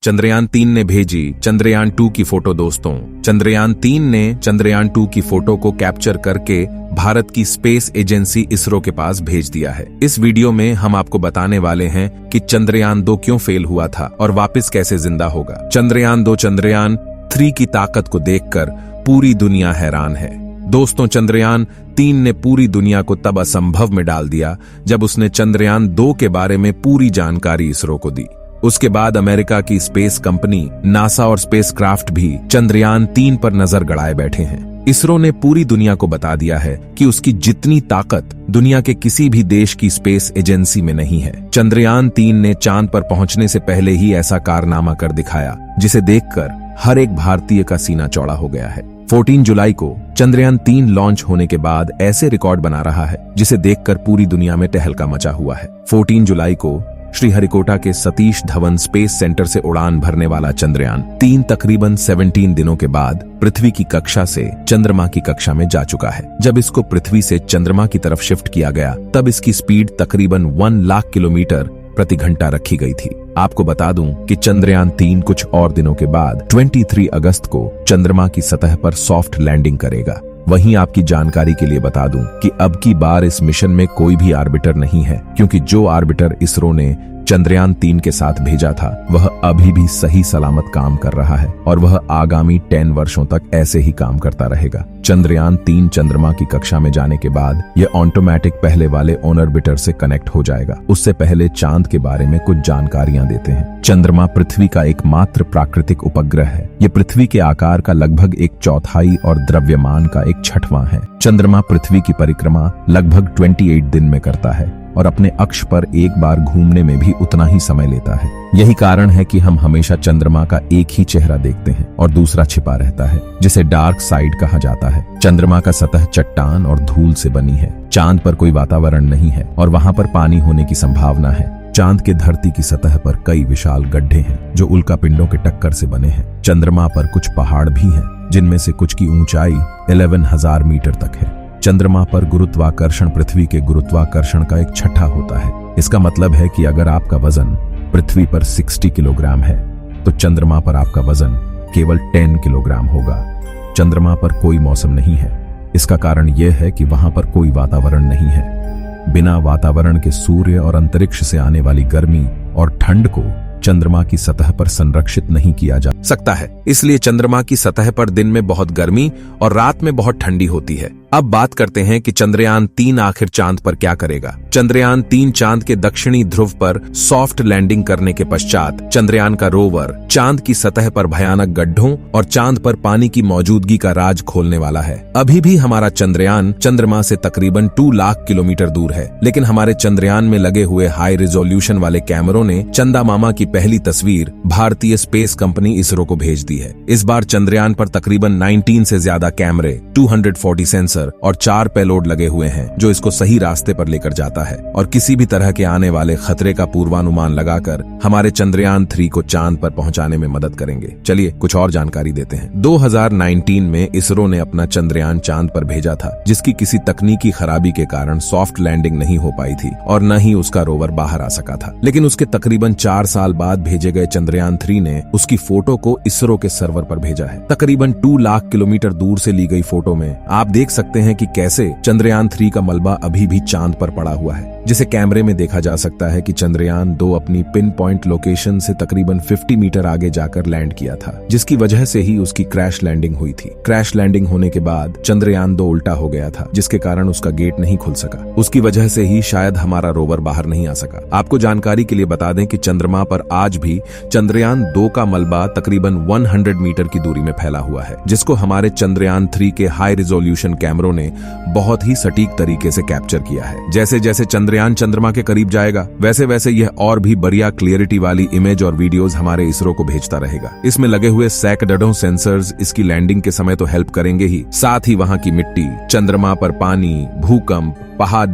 चंद्रयान 3 ने भेजी चंद्रयान 2 की फोटो। दोस्तों, चंद्रयान 3 ने चंद्रयान 2 की फोटो को कैप्चर करके भारत की स्पेस एजेंसी इसरो के पास भेज दिया है। इस वीडियो में हम आपको बताने वाले हैं कि चंद्रयान 2 क्यों फेल हुआ था और वापस कैसे जिंदा होगा। चंद्रयान 2 चंद्रयान 3 की ताकत को देखकर पूरी दुनिया हैरान है। दोस्तों, चंद्रयान 3 ने पूरी दुनिया को तब असंभव में डाल दिया जब उसने चंद्रयान 2 के बारे में पूरी जानकारी इसरो को दी। उसके बाद अमेरिका की स्पेस कंपनी नासा और स्पेसक्राफ्ट भी चंद्रयान 3 पर नजर गड़ाए बैठे हैं। इसरो ने पूरी दुनिया को बता दिया है कि उसकी जितनी ताकत दुनिया के किसी भी देश की स्पेस एजेंसी में नहीं है। चंद्रयान 3 ने चांद पर पहुंचने से पहले ही ऐसा कारनामा कर दिखाया जिसे देखकर हर एक भारतीय का सीना चौड़ा हो गया है। 14 जुलाई को चंद्रयान 3 लॉन्च होने के बाद ऐसे रिकॉर्ड बना रहा है जिसे देखकर पूरी दुनिया में तहलका मचा हुआ है। 14 जुलाई को श्रीहरिकोटा के सतीश धवन स्पेस सेंटर से उड़ान भरने वाला चंद्रयान 3 तकरीबन 17 दिनों के बाद पृथ्वी की कक्षा से चंद्रमा की कक्षा में जा चुका है। जब इसको पृथ्वी से चंद्रमा की तरफ शिफ्ट किया गया तब इसकी स्पीड तकरीबन 1 लाख किलोमीटर प्रति घंटा रखी गई थी। आपको बता दूं कि चंद्रयान 3 कुछ और दिनों के बाद 23 अगस्त को चंद्रमा की सतह पर सॉफ्ट लैंडिंग करेगा। वहीं आपकी जानकारी के लिए बता दूं कि अब की बार इस मिशन में कोई भी आर्बिटर नहीं है, क्योंकि जो आर्बिटर इसरो ने चंद्रयान 3 के साथ भेजा था वह अभी भी सही सलामत काम कर रहा है और वह आगामी 10 वर्षों तक ऐसे ही काम करता रहेगा। चंद्रयान 3 चंद्रमा की कक्षा में जाने के बाद यह ऑटोमेटिक पहले वाले ऑर्बिटर से कनेक्ट हो जाएगा। उससे पहले चांद के बारे में कुछ जानकारियां देते हैं। चंद्रमा पृथ्वी का एकमात्र प्राकृतिक उपग्रह है। ये पृथ्वी के आकार का लगभग 1/4 और द्रव्यमान का 1/6 है। चंद्रमा पृथ्वी की परिक्रमा लगभग 28 दिन में करता है और अपने अक्ष पर एक बार घूमने में भी उतना ही समय लेता है। यही कारण है कि हम हमेशा चंद्रमा का एक ही चेहरा देखते हैं और दूसरा छिपा रहता है, जिसे डार्क साइड कहा जाता है। चंद्रमा का सतह चट्टान और धूल से बनी है। चांद पर कोई वातावरण नहीं है और वहां पर पानी होने की संभावना है। चांद के धरती की सतह पर कई विशाल गड्ढे हैं जो उल्कापिंडों के टक्कर से बने हैं। चंद्रमा पर कुछ पहाड़ भी हैं, जिनमें से कुछ की ऊंचाई 11,000 मीटर तक है। चंद्रमा पर गुरुत्वाकर्षण पृथ्वी के गुरुत्वाकर्षण का 1/6 होता है। इसका मतलब है कि अगर आपका वजन पृथ्वी पर 60 किलोग्राम है तो चंद्रमा पर आपका वजन केवल 10 किलोग्राम होगा। चंद्रमा पर कोई मौसम नहीं है। इसका कारण यह है कि वहां पर कोई वातावरण नहीं है। बिना वातावरण के सूर्य और अंतरिक्ष से आने वाली गर्मी और ठंड को चंद्रमा की सतह पर संरक्षित नहीं किया जा सकता है। इसलिए चंद्रमा की सतह पर दिन में बहुत गर्मी और रात में बहुत ठंडी होती है। अब बात करते हैं कि चंद्रयान 3 आखिर चांद पर क्या करेगा। चंद्रयान 3 चांद के दक्षिणी ध्रुव पर सॉफ्ट लैंडिंग करने के पश्चात चंद्रयान का रोवर चांद की सतह पर भयानक गड्ढों और चांद पर पानी की मौजूदगी का राज खोलने वाला है। अभी भी हमारा चंद्रयान चंद्रमा से तकरीबन 2 लाख किलोमीटर दूर है, लेकिन हमारे चंद्रयान में लगे हुए हाई रिजोल्यूशन वाले कैमरों ने चंदा मामा की पहली तस्वीर भारतीय स्पेस कंपनी इसरो को भेज दी है। इस बार चंद्रयान पर तकरीबन 19 से ज्यादा कैमरे, 240 सेंसर और 4 पेलोड लगे हुए हैं जो इसको सही रास्ते पर लेकर जाता है और किसी भी तरह के आने वाले खतरे का पूर्वानुमान लगाकर हमारे चंद्रयान 3 को चांद पर पहुंचाने में मदद करेंगे। चलिए कुछ और जानकारी देते हैं। 2019 में इसरो ने अपना चंद्रयान चांद पर भेजा था, जिसकी किसी तकनीकी खराबी के कारण सॉफ्ट लैंडिंग नहीं हो पाई थी और न ही उसका रोवर बाहर आ सका था। लेकिन उसके तकरीबन 4 साल बाद भेजे गए चंद्रयान 3 ने उसकी फोटो को इसरो के सर्वर पर भेजा है। तकरीबन 2 लाख किलोमीटर दूर से ली गई फोटो में आप देख सकते हैं कि कैसे चंद्रयान 3 का मलबा अभी भी चांद पर पड़ा हुआ है, जिसे कैमरे में देखा जा सकता है कि चंद्रयान 2 अपनी पिन पॉइंट लोकेशन से तकरीबन 50 मीटर आगे जाकर लैंड किया था, जिसकी वजह से ही उसकी क्रैश लैंडिंग हुई थी। क्रैश लैंडिंग होने के बाद चंद्रयान 2 उल्टा हो गया था, जिसके कारण उसका गेट नहीं खुल सका। उसकी वजह से ही शायद हमारा रोवर बाहर नहीं आ सका। आपको जानकारी के लिए बता दें कि चंद्रमा पर आज भी चंद्रयान 2 का मलबा तकरीबन 100 मीटर की दूरी में फैला हुआ है, जिसको हमारे चंद्रयान 3 के हाई रिजोल्यूशन कैमरों ने बहुत ही सटीक तरीके से कैप्चर किया है। जैसे जैसे चंद्रयान चंद्रमा के करीब जाएगा वैसे वैसे यह और भी बढ़िया क्लियरिटी वाली इमेज और वीडियोस हमारे इसरो को भेजता रहेगा। इसमें लगे हुए सैकड़ों सेंसर्स इसकी लैंडिंग के समय तो हेल्प करेंगे ही, साथ ही वहां की मिट्टी, चंद्रमा पर पानी, भूकंप, पहाड़,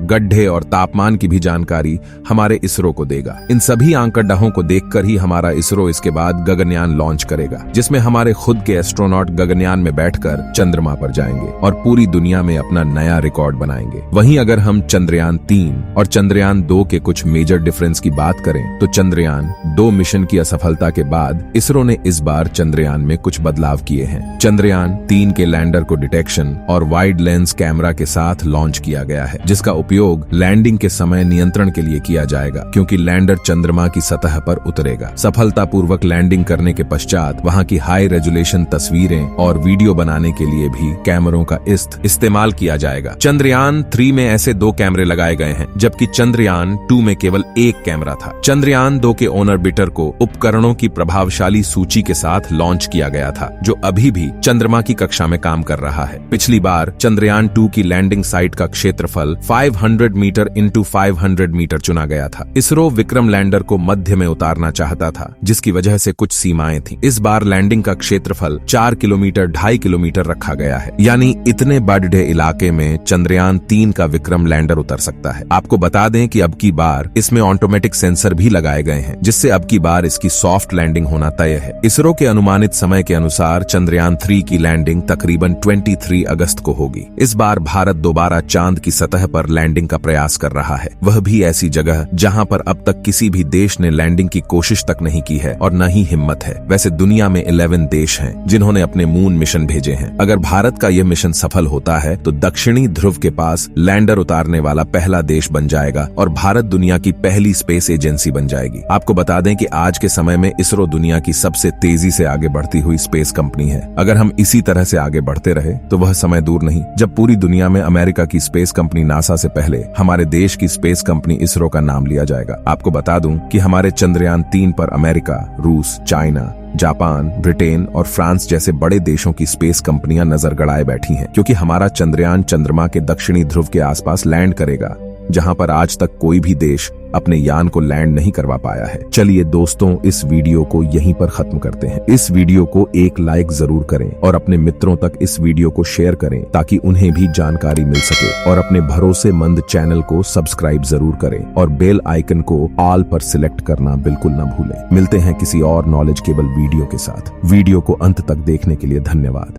गड्ढे और तापमान की भी जानकारी हमारे इसरो को देगा। इन सभी आंकड़ों को देखकर ही हमारा इसरो इसके बाद गगनयान लॉन्च करेगा, जिसमें हमारे खुद के एस्ट्रोनॉट गगनयान में बैठकर चंद्रमा पर जाएंगे और पूरी दुनिया में अपना नया रिकॉर्ड बनाएंगे। वहीं अगर हम चंद्रयान 3 3 और चंद्रयान 2 के कुछ मेजर डिफरेंस की बात करें तो चंद्रयान 2 मिशन की असफलता के बाद इसरो ने इस बार चंद्रयान में कुछ बदलाव किए हैं। चंद्रयान 3 के लैंडर को डिटेक्शन और वाइड लेंस कैमरा के साथ लॉन्च किया गया है, जिसका उपयोग लैंडिंग के समय नियंत्रण के लिए किया जाएगा, क्योंकि लैंडर चंद्रमा की सतह पर उतरेगा। सफलतापूर्वक लैंडिंग करने के पश्चात वहां की हाई रेजोल्यूशन तस्वीरें और वीडियो बनाने के लिए भी कैमरों का इस्तेमाल किया जाएगा। चंद्रयान 3 में ऐसे 2 कैमरे लगाए गए हैं, जबकि चंद्रयान 2 में केवल 1 कैमरा था। चंद्रयान 2 के ऑर्बिटर को उपकरणों की प्रभावशाली सूची के साथ लॉन्च किया गया था, जो अभी भी चंद्रमा की कक्षा में काम कर रहा है। पिछली बार चंद्रयान 2 की लैंडिंग साइट का क्षेत्रफल 500 मीटर इंटू 500 मीटर चुना गया था। इसरो विक्रम लैंडर को मध्य में उतारना चाहता था, जिसकी वजह से कुछ सीमाएं थीं। इस बार लैंडिंग का क्षेत्रफल 4 किलोमीटर 2.5 किलोमीटर रखा गया है, यानी इतने बड़े इलाके में चंद्रयान 3 का विक्रम लैंडर उतर सकता है। आपको बता दें कि अब की बार इसमें ऑटोमेटिक सेंसर भी लगाए गए हैं, जिससे अब की बार इसकी सॉफ्ट लैंडिंग होना तय है। इसरो के अनुमानित समय के अनुसार चंद्रयान 3 की लैंडिंग तकरीबन 23 अगस्त को होगी। इस बार भारत दोबारा चांद की सतह पर लैंडिंग का प्रयास कर रहा है, वह भी ऐसी जगह जहां पर अब तक किसी भी देश ने लैंडिंग की कोशिश तक नहीं की है और न ही हिम्मत है। वैसे दुनिया में 11 देश हैं जिन्होंने अपने मून मिशन भेजे हैं। अगर भारत का यह मिशन सफल होता है तो दक्षिणी ध्रुव के पास लैंडर उतारने वाला पहला देश बन जाएगा और भारत दुनिया की पहली स्पेस एजेंसी बन जाएगी। आपको बता दें कि आज के समय में इसरो दुनिया की सबसे तेजी से आगे बढ़ती हुई स्पेस कंपनी है। अगर हम इसी तरह से आगे बढ़ते रहे तो वह समय दूर नहीं जब पूरी दुनिया में अमेरिका की स्पेस कंपनी नासा से पहले हमारे देश की स्पेस कंपनी इसरो का नाम लिया जाएगा। आपको बता दूं कि हमारे चंद्रयान 3 पर अमेरिका, रूस, चाइना, जापान, ब्रिटेन और फ्रांस जैसे बड़े देशों की स्पेस कंपनियां नजर गड़ाए बैठी हैं, क्योंकि हमारा चंद्रयान चंद्रमा के दक्षिणी ध्रुव के आसपास लैंड करेगा, जहां पर आज तक कोई भी देश अपने यान को लैंड नहीं करवा पाया है। चलिए दोस्तों, इस वीडियो को यहीं पर खत्म करते हैं। इस वीडियो को एक लाइक जरूर करें और अपने मित्रों तक इस वीडियो को शेयर करें ताकि उन्हें भी जानकारी मिल सके, और अपने भरोसेमंद चैनल को सब्सक्राइब जरूर करें और बेल आइकन को ऑल पर सिलेक्ट करना बिल्कुल न भूलें। मिलते हैं किसी और नॉलेज केबल वीडियो के साथ। वीडियो को अंत तक देखने के लिए धन्यवाद।